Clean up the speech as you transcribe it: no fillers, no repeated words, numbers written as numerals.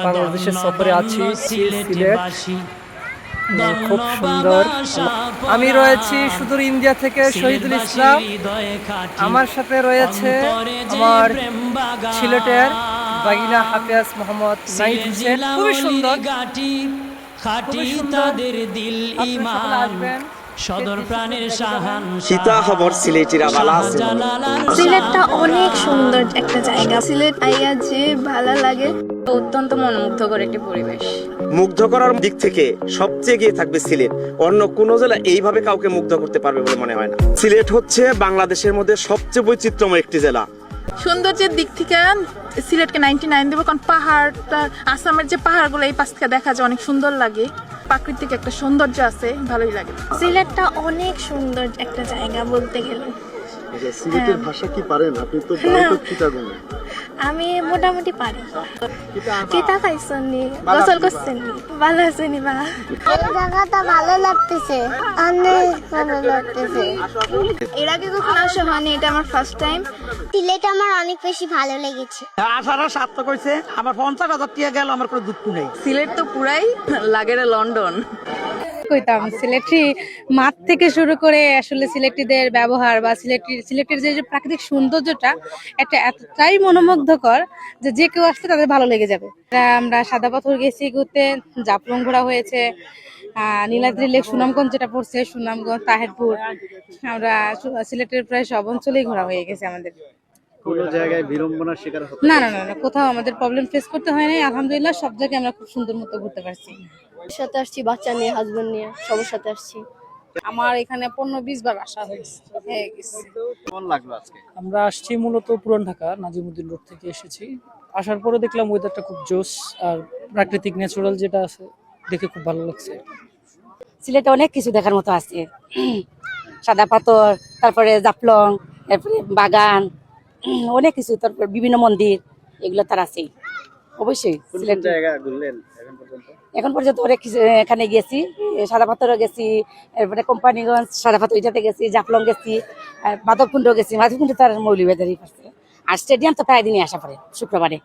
বাংলাদেশের সফরে আছি সিলেট, খুব সুন্দর। আমি রয়েছি সুদূর ইন্ডিয়া থেকে শহীদুল ইসলাম, আমার সাথে রয়েছে আমার সিলেটের বাগিনা হাফেজ মোহাম্মদ নাহিদ হোসেন। খুবই সুন্দর, খুবই সুন্দর। আপনারা সকলে আসবেন। সদর প্রাণের শাহান সীতাহাবর সিলেটিরা বালা আছে। সিলেটটা অনেক সুন্দর একটা জায়গা। সিলেট আইয়া যে ভালো লাগে, অত্যন্ত মনোমুগ্ধকর একটি পরিবেশ। মুগ্ধ করার দিক থেকে সবচেয়ে এগিয়ে থাকবে সিলেট। অন্য কোনো জেলা এইভাবে কাউকে মুগ্ধ করতে পারবে বলে মনে হয় না। সিলেট হচ্ছে বাংলাদেশের মধ্যে সবচেয়ে বৈচিত্র্যময় একটি জেলা। সৌন্দর্যের দিক থেকে সিলেটকে 99 দেবো, কারণ পাহাড়টা, আসামের যে পাহাড়গুলো এই পাশ থেকে দেখা যায়, অনেক সুন্দর লাগে। প্রাকৃতিক একটা সৌন্দর্য আছে, ভালোই লাগে। সিলেটটা অনেক সুন্দর একটা জায়গা বলতে গেলে। সিলেটের ভাষা কি পারেন আপনি? তো চিটাগং। আমি মোটামুটি পারি। কিতা খাইছনি, গোসল করছেনি, ভালো আছেনি বা? জায়গাটা ভালো লাগতেছে, অনেক ভালো লাগতেছে। এর আগে কখনো আসা হয়নি, এটা আমার ফার্স্ট টাইম। সিলেট আমার অনেক বেশি ভালো লেগেছে। আসার সার্থক হয়েছে। আমার 50,000 টাকা গেল, আমার কোনো দুঃখ নেই। সিলেট তো পুরাই লাগে লন্ডন। কইতাম সিলেটি মাঠ থেকে শুরু করে আসলে সিলেটিদের ব্যবহার বা সিলেটের যে প্রাকৃতিক সৌন্দর্যটা এটা এতটাই মনোমুগ্ধকর যে যে কেউ আসলে তাদের ভালো লেগে যাবে। আমরা সাদা পাথর গেছি ঘুরতে, জাফলং ঘোরা হয়েছে, নীলাদ্রি লেক, সুনামগঞ্জ যেটা পড়ছে, সুনামগঞ্জ, তাহেরপুর। আমরা সিলেটের প্রায় সব অঞ্চলেই ঘোরা হয়ে গেছে আমাদের। কোনো জায়গায় বিড়ম্বনার শিকার হতে? না, কোথাও আমাদের প্রবলেম ফেস করতে হয়নি, আলহামদুলিল্লাহ। সব জায়গায় আমরা খুব সুন্দর মতো ঘুরতে পারছি। সাথে আসছি, বাচ্চা নিয়ে, হাজবেন্ড নিয়ে, সবার সাথে আসছি। আমার এখানে 15-20 বার আসা হয়েছে। কেমন লাগলো আজকে? আমরা আসছি মূলত পুরান ঢাকা নাজিমুদ্দিন রোড থেকে এসেছি। আসার পরে দেখলাম ওয়েদারটা খুব জোস, আর প্রাকৃতিক ন্যাচারাল যেটা আছে দেখে খুব ভালো লাগছে। সিলেটে অনেক কিছু দেখার মতো আছে, সাদা পাথর, তারপরে জাফলং, তারপরে বাগান, অনেক কিছু, তারপর বিভিন্ন মন্দির, এগুলো তার আছেই অবশ্যই। কোন জায়গা ঘুরলেন এখন পর্যন্ত অনেক কিছু, এখানে গেছি, সাদা পাথরও গেছি, এরপরে কোম্পানিগঞ্জ সাদা পাথর এটাতে গেছি, জাফলং গেছি, মাধবকুণ্ড গেছি। মাধবকুণ্ড তার মৌলভীবাজারই পাশে। আর স্টেডিয়াম তো প্রায় দিনই আসা পড়ে শুক্রবারে।